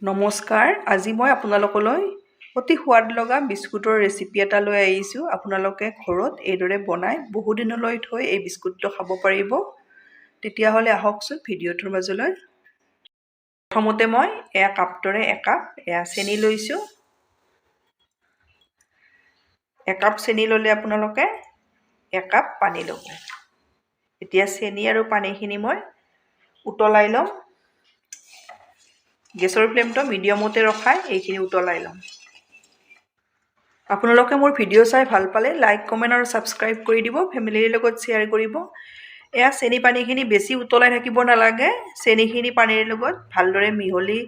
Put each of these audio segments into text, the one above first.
নমস্কাৰ, আজি মই আপোনালোকলৈ অতি সোৱাদ লগা বিস্কুটৰ ৰেচিপি এটা লৈ আহিছোঁ। আপোনালোকে ঘৰত এইদৰে বনাই বহুদিনলৈ থৈ এই বিস্কুটটো খাব পাৰিব। তেতিয়াহ'লে আহকচোন ভিডিঅ'টোৰ মাজলৈ। প্ৰথমতে মই কাপটোৰে একাপ চেনি লৈছোঁ। একাপ চেনি ল'লে আপোনালোকে একাপ পানী ল'ব। এতিয়া চেনি আৰু পানীখিনি মই উতলাই ল'ম। গেছৰ ফ্লেমটো মিডিয়ামতে ৰখাই এইখিনি উতলাই ল'ম। আপোনালোকে মোৰ ভিডিঅ' চাই ভাল পালে লাইক, কমেণ্ট আৰু ছাবস্ক্ৰাইব কৰি দিব, ফেমিলিৰ লগত শ্বেয়াৰ কৰিব। চেনি পানীখিনি বেছি উতলাই থাকিব নালাগে। চেনিখিনি পানীৰ লগত ভালদৰে মিহলি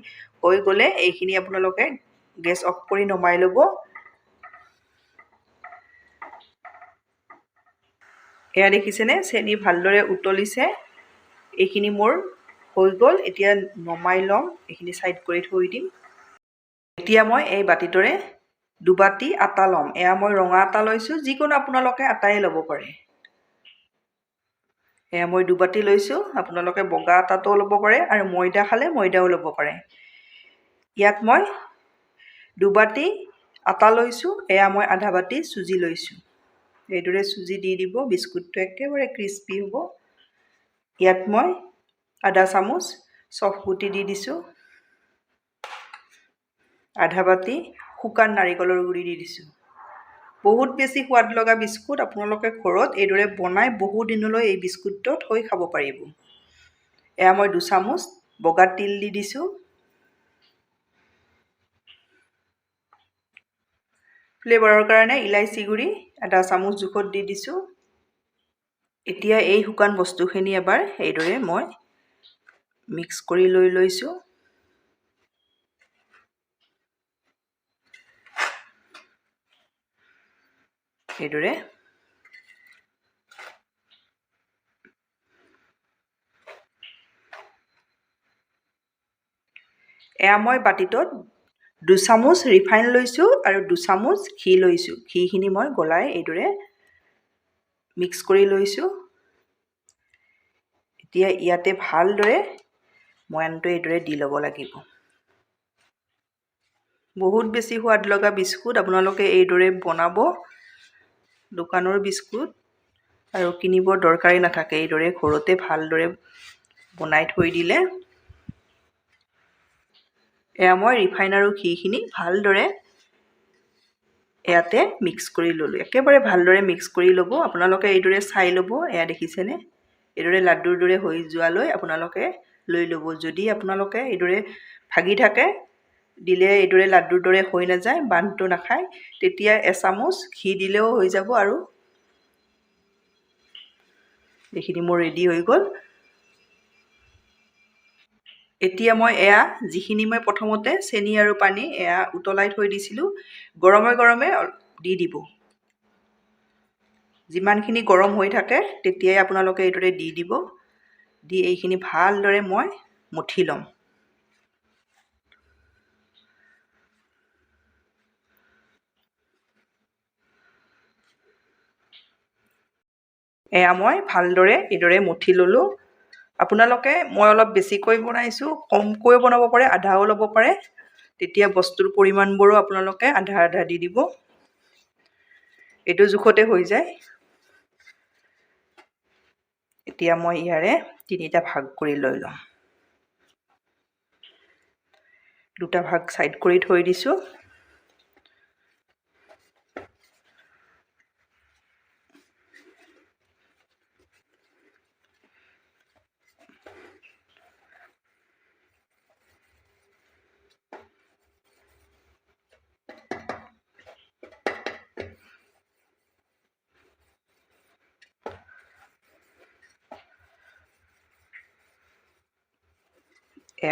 হৈ গ'লে এইখিনি আপোনালোকে গেছ অফ কৰি নমাই ল'ব। দেখিছেনে চেনি ভালদৰে উতলিছে। এইখিনি মোৰ হৈ গ'ল। এতিয়া নমাই ল'ম, এইখিনি ছাইড কৰি থৈ দিম। এতিয়া মই এই বাতিটোৰে দুবাতি আটা ল'ম। মই ৰঙা আটা লৈছোঁ, যিকোনো আপোনালোকে আটাই ল'ব পাৰে। মই দুবাতি লৈছোঁ, আপোনালোকে বগা আটাটোও ল'ব পাৰে আৰু ময়দা খালে ময়দাও ল'ব পাৰে। ইয়াত মই দুবাতি আটা লৈছোঁ, মই আধা বাতি চুজি লৈছোঁ। এইদৰে চুজি দি দিব, বিস্কুটটো একেবাৰে ক্ৰিস্পি হ'ব। ইয়াত মই আধা চামুচ চফ গুটি দি দিছোঁ। আধা বাতি শুকান নাৰিকলৰ গুড়ি দি দিছোঁ। বহুত বেছি সোৱাদ লগা বিস্কুট। আপোনালোকে ঘৰত এইদৰে বনাই বহু দিনলৈ এই বিস্কুটটো থৈ খাব পাৰিব। মই 2 চামুচ বগা তিল দি দিছোঁ। ফ্লেভাৰৰ কাৰণে ইলাইচি গুড়ি আধা চামুচ জোখত দি দিছোঁ। এতিয়া এই শুকান বস্তুখিনি এবাৰ এইদৰে মই মিক্স কৰি লৈছোঁ। এইদৰে মই বাতিটোত 2 চামুচ ৰিফাইন লৈছোঁ আৰু 2 চামুচ ঘি লৈছোঁ। ঘিখিনি মই গলাই এইদৰে মিক্স কৰি লৈছোঁ। এতিয়া ইয়াতে ভালদৰে ময়ানটো এইদৰে দি ল'ব লাগিব। বহুত বেছি সোৱাদ লগা বিস্কুট। আপোনালোকে এইদৰে বনাব। দোকানৰ বিস্কুট আৰু কিনিব দৰকাৰী নাথাকে। এইদৰে ঘৰতে ভালদৰে বনাই থৈ দিলে। মই ৰিফাইন আৰু ঘিখিনি ভালদৰে ইয়াতে মিক্স কৰি ল'লোঁ। একেবাৰে ভালদৰে মিক্স কৰি ল'ব। আপোনালোকে এইদৰে চাই ল'ব। দেখিছেনে? এইদৰে লাড্ডুৰ দৰে হৈ যোৱালৈ আপোনালোকে লৈ ল'ব। যদি আপোনালোকে এইদৰে ভাগি থাকে, দিলে এইদৰে লাড্ডুৰ দৰে হৈ নাযায়, বান্ধটো নাখায়, তেতিয়া এচামুচ ঘি দিলেও হৈ যাব। আৰু এইখিনি মোৰ ৰেডি হৈ গ'ল। এতিয়া মই যিখিনি মই প্ৰথমতে চেনি আৰু পানী উতলাই থৈ দিছিলোঁ, গৰমে গৰমে দি দিব। যিমানখিনি গৰম হৈ থাকে তেতিয়াই আপোনালোকে এইদৰে দি দিব। দি এইখিনি ভালদৰে মই মঠি ল'ম। মই ভালদৰে এইদৰে মঠি ল'লোঁ। আপোনালোকে মই অলপ বেছিকৈ বনাইছোঁ, কমকৈ বনাব পাৰে, আধাও ল'ব পাৰে। তেতিয়া বস্তুৰ পৰিমাণবোৰো আপোনালোকে আধা আধা দি দিব। এইটো জোখতে হৈ যায়। এতিয়া মই ইয়াৰে 3টা ভাগ কৰি লৈ ল'ম। 2টা ভাগ ছাইড কৰি থৈ দিছোঁ।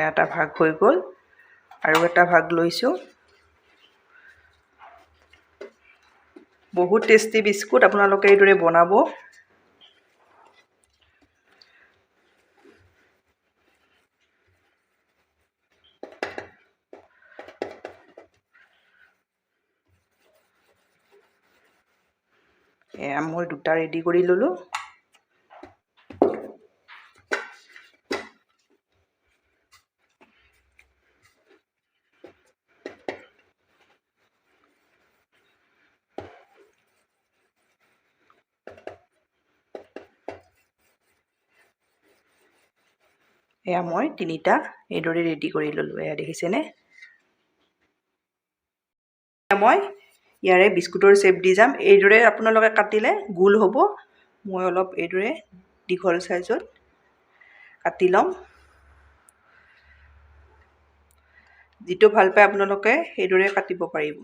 এটা ভাগ হৈ গ'ল আৰু এটা ভাগ লৈছোঁ। বহুত টেষ্টি বিস্কুট। আপোনালোকে এইদৰে বনাব। মই 2টা ৰেডি কৰি ল'লোঁ। এয়া মই 3টা এইদৰে ৰেডি কৰি ল'লোঁ। এয়া দেখিছেনে? মই ইয়াৰে বিস্কুটৰ শ্বেপ দি যাম। এইদৰে আপোনালোকে কাটিলে গোল হ'ব। মই অলপ এইদৰে দীঘল চাইজত কাটি ল'ম। যিটো ভাল পায় আপোনালোকে সেইদৰে কাটিব পাৰিব।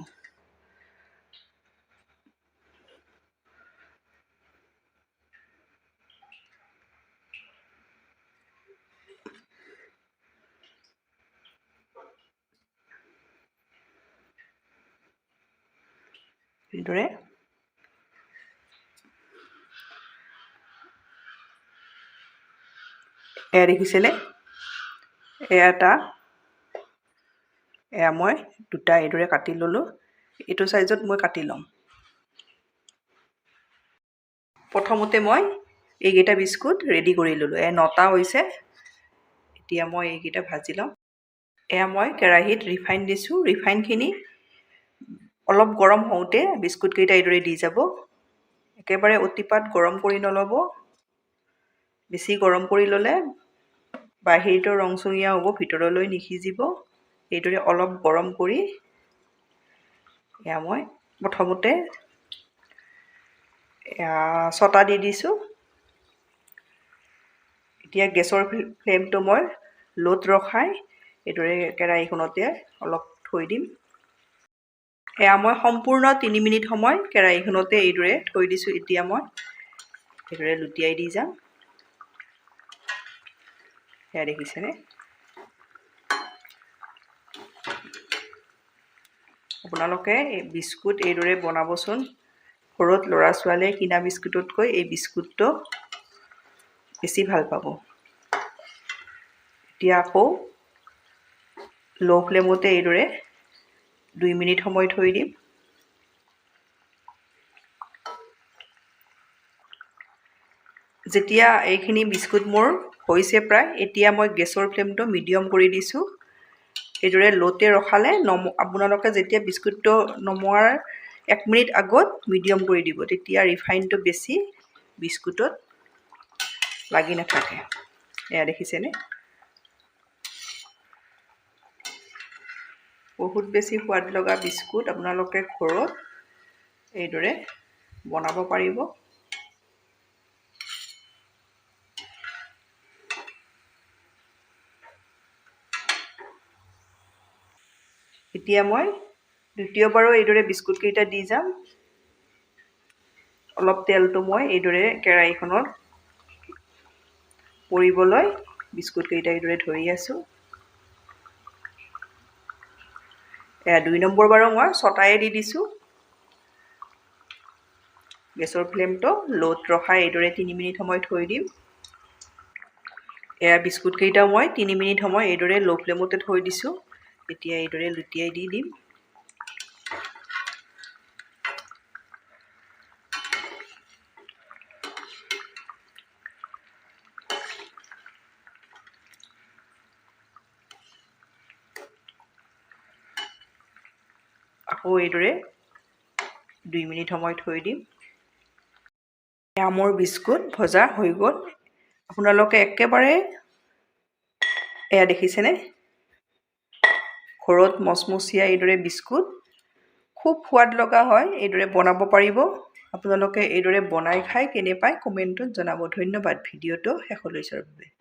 এইদৰে এয়া দেখিছেনে? এয়া মই 2টা এইদৰে কাটি ল'লোঁ। এইটো চাইজত মই কাটি ল'ম। প্ৰথমতে মই এইকেইটা বিস্কুট ৰেডি কৰি ল'লোঁ। 9টা হৈছে। এতিয়া মই এইকেইটা ভাজি ল'ম। এয়া মই কেৰাহীত ৰিফাইন দিছোঁ। ৰিফাইনখিনি অলপ গৰম হওঁতে বিস্কুটকেইটা এইদৰে দি যাব। একেবাৰে অতিপাত গৰম কৰি নল'ব। বেছি গৰম কৰি ল'লে বাহিৰটো ৰংচঙীয়া হ'ব, ভিতৰলৈ নিসিজিব। এইদৰে অলপ গৰম কৰি এয়া মই প্ৰথমতে 6টা দি দিছোঁ। এতিয়া গেছৰ ফ্লেমটো মই ল'ত ৰখাই এইদৰে কেৰাহীখনতে অলপ থৈ দিম। এয়া মই সম্পূৰ্ণ 3 মিনিট সময় কেৰাহীখনতে এইদৰে থৈ দিছোঁ। এতিয়া মই এইদৰে লুটিয়াই দি যাম। এয়া দেখিছেনে? আপোনালোকে এই বিস্কুট এইদৰে বনাবচোন। ঘৰত ল'ৰা ছোৱালীয়ে কিনা বিস্কুটতকৈ এই বিস্কুটটো বেছি ভাল পাব। এতিয়া আকৌ ল' ফ্লেমতে এইদৰে 2 মিনিট সময় থৈ দিম। যেতিয়া এইখিনি বিস্কুট মোৰ হৈছে প্ৰায়, এতিয়া মই গেছৰ ফ্লেমটো মিডিয়াম কৰি দিছোঁ। এইদৰে ল'তে ৰখালে আপোনালোকে যেতিয়া বিস্কুটটো নমোৱাৰ 1 মিনিট আগত মিডিয়াম কৰি দিব। তেতিয়া ৰিফাইনটো বেছি বিস্কুটত লাগি নাথাকে। এয়া দেখিছেনে? বহুত বেছি সোৱাদ লগা বিস্কুট আপোনালোকে ঘৰত এইদৰে বনাব পাৰিব। এতিয়া মই দ্বিতীয়বাৰো এইদৰে বিস্কুটকেইটা দি যাম। অলপ তেলটো মই এইদৰে কেৰাহীখনত পৰিবলৈ বিস্কুটকেইটা এইদৰে ধৰি আছোঁ। এয়া 2 নম্বৰ বাৰো মই 6টায়ে দি দিছোঁ। গেছৰ ফ্লেমটো ল'ত ৰখাই এইদৰে 3 মিনিট সময় থৈ দিম। এয়া বিস্কুটকেইটা মই 3 মিনিট সময় এইদৰে ল' ফ্লেমতে থৈ দিছোঁ। এতিয়া এইদৰে লুটিয়াই দি দিম। আকৌ এইদৰে 2 মিনিট সময় থৈ দিম। আমৰ বিস্কুট ভজা হৈ গ'ল। আপোনালোকে একেবাৰে এয়া দেখিছেনে? ঘৰত মচমচীয়া এইদৰে বিস্কুট খুব সোৱাদ লগা হয়। এইদৰে বনাব পাৰিব। আপোনালোকে এইদৰে বনাই খাই কেনে পায় কমেণ্টত জনাব। ধন্যবাদ ভিডিঅ'টো শেষলৈ চোৱাৰ বাবে।